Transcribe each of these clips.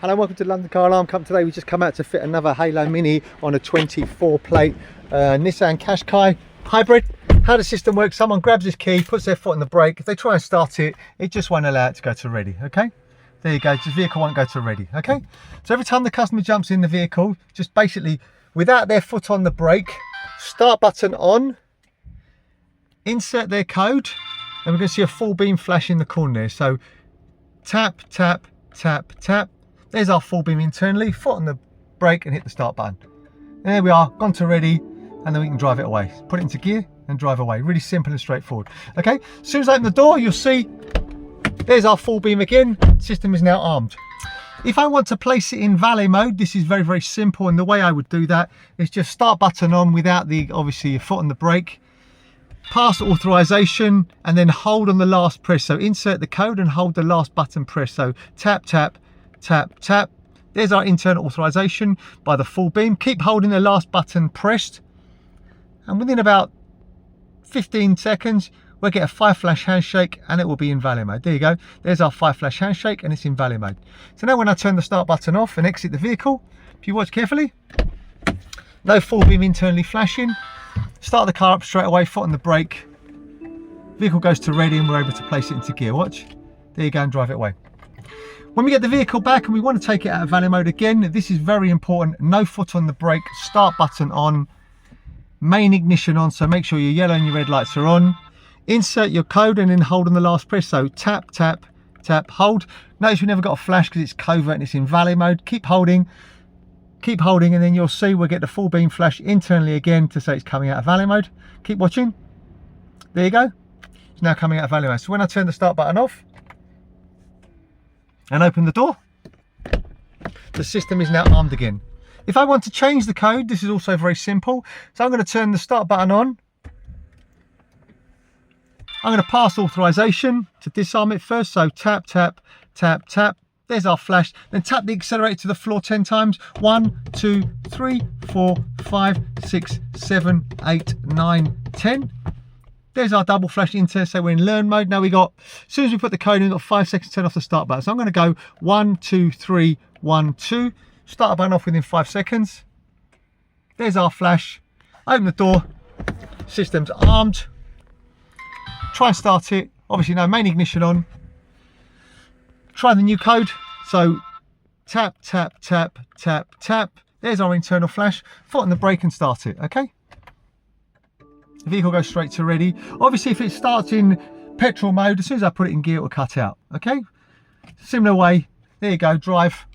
Hello and welcome to London Car Alarm Company. Today we just come out to fit another HALO Mini on a 24 plate Nissan Qashquai hybrid. How the system works, someone grabs his key, puts their foot on the brake. If they try and start it, it just won't allow it to go to ready, okay? There you go, the vehicle won't go to ready, okay? So every time the customer jumps in the vehicle, just basically without their foot on the brake, start button on, insert their code, and we're going to see a full beam flash in the corner there. So tap, tap, tap, tap. There's our full beam internally, foot on the brake and hit the start button. And there we are, gone to ready, and then we can drive it away. Put it into gear and drive away. Really simple and straightforward. Okay, as soon as I open the door, you'll see there's our full beam again. System is now armed. If I want to place it in valet mode, this is very, very simple. And the way I would do that is just start button on without the, obviously, your foot on the brake. Pass authorization and then hold on the last press. So insert the code and hold the last button press. So tap, tap, tap, tap. There's our internal authorization by the full beam. Keep holding the last button pressed, and within about 15 seconds we'll get a 5 flash handshake and it will be in valet mode. There you go, there's our 5 flash handshake and it's in valet mode. So now when I turn the start button off and exit the vehicle, if you watch carefully, no full beam internally flashing. Start the car up straight away, foot on the brake, vehicle goes to ready and we're able to place it into gear. Watch, there you go, and drive it away. When we get the vehicle back and we want to take it out of valet mode again, this is very important. No foot on the brake, start button on, main ignition on, so make sure your yellow and your red lights are on. Insert your code and then hold on the last press. So tap, tap, tap, hold. Notice we never got a flash because it's covert and it's in valet mode. Keep holding, and then you'll see we'll get the full beam flash internally again to say it's coming out of valet mode. Keep watching. There you go. It's now coming out of valet mode. So when I turn the start button off and open the door, the system is now armed again. If I want to change the code, this is also very simple. So I'm going to turn the start button on. I'm going to pass authorization to disarm it first. So tap, tap, tap, tap. There's our flash. Then tap the accelerator to the floor 10 times. 1, 2, 3, 4, 5, 6, 7, 8, 9, 10. There's our double flash into, so we're in learn mode. Now we got, as soon as we put the code in, we've got 5 seconds to turn off the start button. So I'm going to go 1, 2, 3, 1, 2. Start the button off within 5 seconds. There's our flash. Open the door. System's armed. Try and start it. Obviously no main ignition on. Try the new code. So tap, tap, tap, tap, tap. There's our internal flash. Foot on the brake and start it, okay? The vehicle goes straight to ready. Obviously if it starts in petrol mode, as soon as I put it in gear, it will cut out, okay? Similar way, there you go, drive.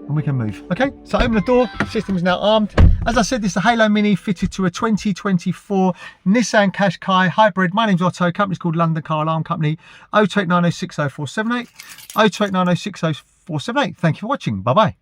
And we can move, okay? So open the door, system is now armed. As I said, this is a HALO Mini fitted to a 2024 Nissan Qashquai hybrid. My name's Otto, company's called London Car Alarm Company. 02890600478, 02890600478. Thank you for watching, bye-bye.